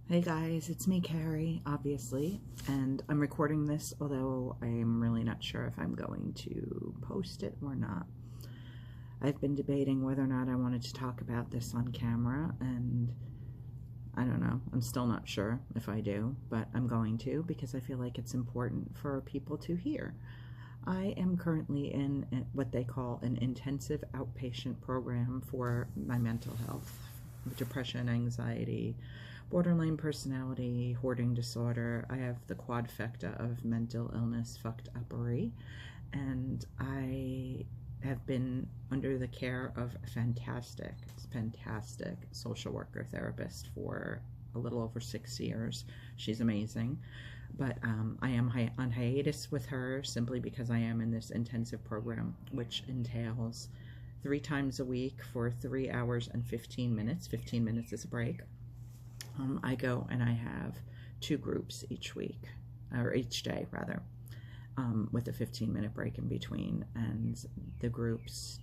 Hey guys, it's me, Carrie, obviously, and I'm recording this, although I'm really not sure if I'm going to post it or not. I've been debating whether or not I wanted to talk about this on camera, and I don't know. I'm still not sure if I do, but I'm going to because I feel like it's important for people to hear. I am currently in what they call an intensive outpatient program for my mental health, depression, anxiety, borderline personality, hoarding disorder. I have the quadfecta of mental illness fucked uppery, and I have been under the care of a fantastic social worker therapist for a little over 6 years. She's amazing. But I am on hiatus with her simply because I am in this intensive program, which entails 3 times a week for 3 hours and 15 minutes. 15 minutes is a break. I go and I have 2 groups each week, or each day rather, with a 15-minute break in between. And the groups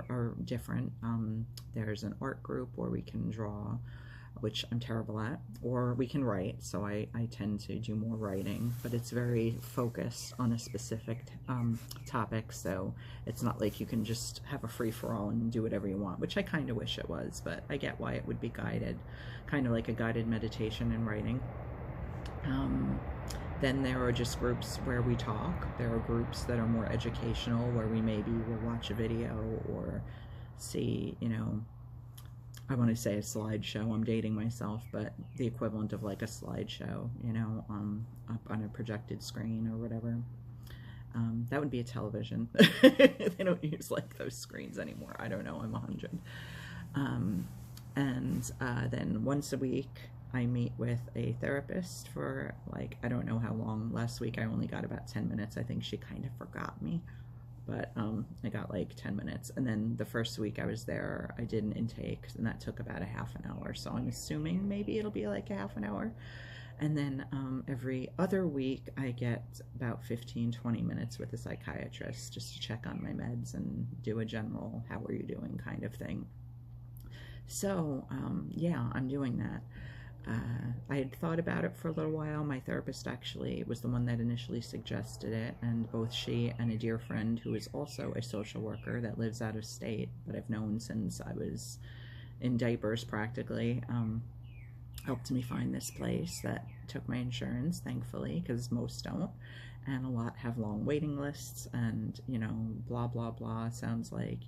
are different. There's an art group where we can draw, which I'm terrible at, or we can write, so I tend to do more writing, but it's very focused on a specific topic, so it's not like you can just have a free-for-all and do whatever you want, which I kind of wish it was, but I get why it would be guided, kind of like a guided meditation in writing. Then there are just groups where we talk. There are groups that are more educational, where we maybe will watch a video or see, I want to say a slideshow. I'm dating myself, but the equivalent of like a slideshow, up on a projected screen or whatever. That would be a television. They don't use like those screens anymore. I don't know. I'm 100. Then once a week, I meet with a therapist for like, I don't know how long. Last week, I only got about 10 minutes. I think she kind of forgot me. But I got like 10 minutes. And then the first week I was there, I did an intake, and that took about a half an hour. So I'm assuming maybe it'll be like a half an hour. And then every other week I get about 15-20 minutes with a psychiatrist just to check on my meds and do a general how are you doing kind of thing. So yeah, I'm doing that. I had thought about it for a little while. My therapist actually was the one that initially suggested it, and both she and a dear friend who is also a social worker that lives out of state, but I've known since I was in diapers practically, helped me find this place that took my insurance, thankfully, because most don't, and a lot have long waiting lists, and blah blah blah. Sounds like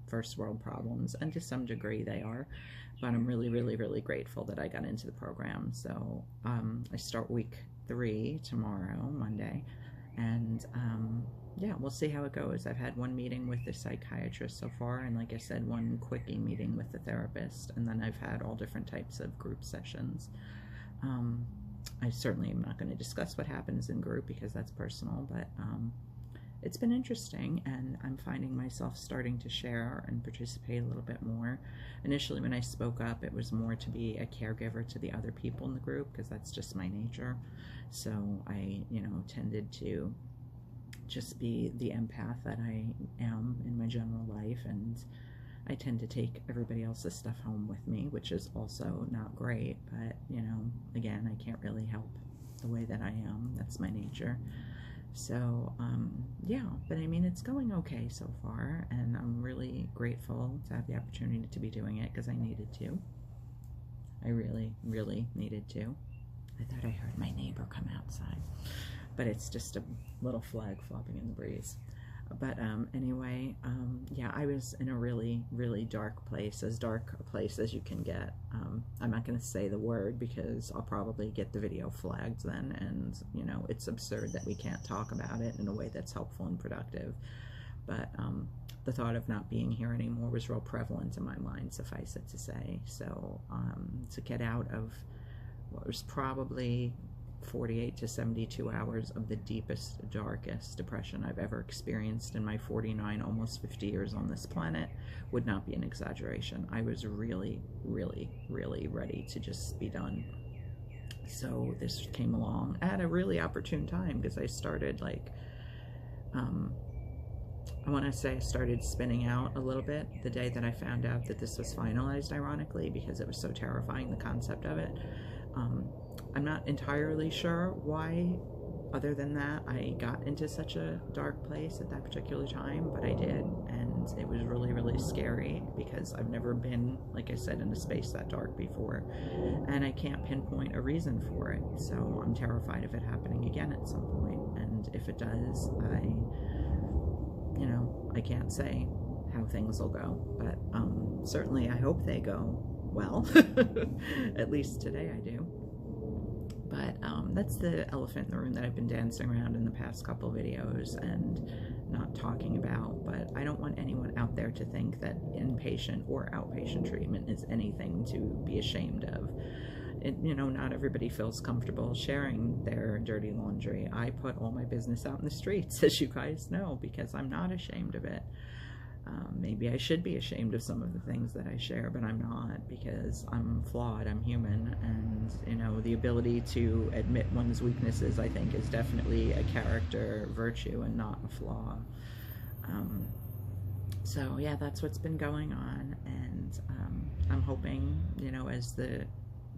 first world problems, and to some degree they are, but I'm really really grateful that I got into the program. So I start week 3 tomorrow, Monday, and yeah, we'll see how it goes. I've had 1 meeting with the psychiatrist so far, and like I said, 1 quickie meeting with the therapist, and then I've had all different types of group sessions. I certainly am not going to discuss what happens in group because that's personal, but it's been interesting, and I'm finding myself starting to share and participate a little bit more. Initially, when I spoke up, it was more to be a caregiver to the other people in the group because that's just my nature. So I, tended to just be the empath that I am in my general life, and I tend to take everybody else's stuff home with me, which is also not great, but again, I can't really help the way that I am. That's my nature. So yeah, but I mean, it's going okay so far, and I'm really grateful to have the opportunity to be doing it because I needed to. I really needed to. I thought I heard my neighbor come outside, but it's just a little flag flopping in the breeze. But anyway, yeah, I was in a really dark place, as dark a place as you can get. I'm not going to say the word because I'll probably get the video flagged then, and it's absurd that we can't talk about it in a way that's helpful and productive. But the thought of not being here anymore was real prevalent in my mind, suffice it to say. So to get out of what was probably 48 to 72 hours of the deepest, darkest depression I've ever experienced in my 49, almost 50 years on this planet would not be an exaggeration. I was really ready to just be done. So this came along at a really opportune time because I started like, I want to say I started spinning out a little bit the day that I found out that this was finalized, ironically, because it was so terrifying, the concept of it. I'm not entirely sure why, other than that, I got into such a dark place at that particular time, but I did, and it was really, really scary because I've never been, like I said, in a space that dark before, and I can't pinpoint a reason for it, so I'm terrified of it happening again at some point, and if it does, I can't say how things will go, but certainly I hope they go well. At least today I do. But that's the elephant in the room that I've been dancing around in the past couple videos and not talking about. But I don't want anyone out there to think that inpatient or outpatient treatment is anything to be ashamed of. Not everybody feels comfortable sharing their dirty laundry. I put all my business out in the streets, as you guys know, because I'm not ashamed of it. Maybe I should be ashamed of some of the things that I share, but I'm not, because I'm flawed, I'm human, and, the ability to admit one's weaknesses, I think, is definitely a character virtue and not a flaw. So, yeah, that's what's been going on, and I'm hoping, as the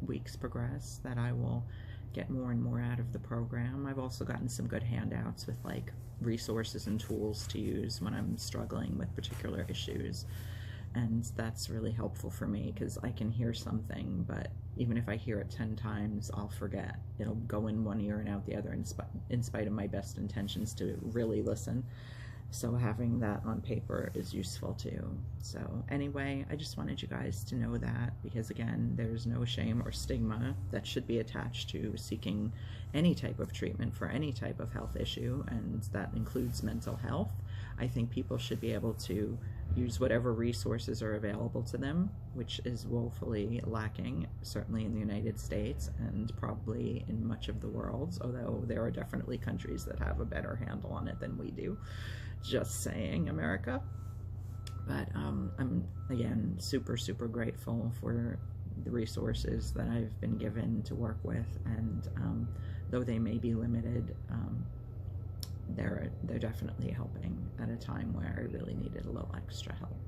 weeks progress, that I will get more and more out of the program. I've also gotten some good handouts with, like, resources and tools to use when I'm struggling with particular issues, and that's really helpful for me because I can hear something, but even if I hear it 10 times, I'll forget. It'll go in one ear and out the other in spite of my best intentions to really listen. So having that on paper is useful too. So anyway, I just wanted you guys to know that, because again, there's no shame or stigma that should be attached to seeking any type of treatment for any type of health issue, and that includes mental health. I think people should be able to use whatever resources are available to them, which is woefully lacking, certainly in the United States and probably in much of the world, although there are definitely countries that have a better handle on it than we do. Just saying, America. But I'm, again, super, super grateful for the resources that I've been given to work with, and though they may be limited, they're definitely helping at a time where I really needed a little extra help.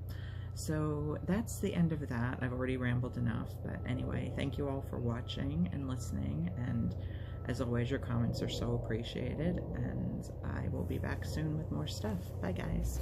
So that's the end of that. I've already rambled enough, but anyway, thank you all for watching and listening, and as always, your comments are so appreciated, and I will be back soon with more stuff. Bye, guys.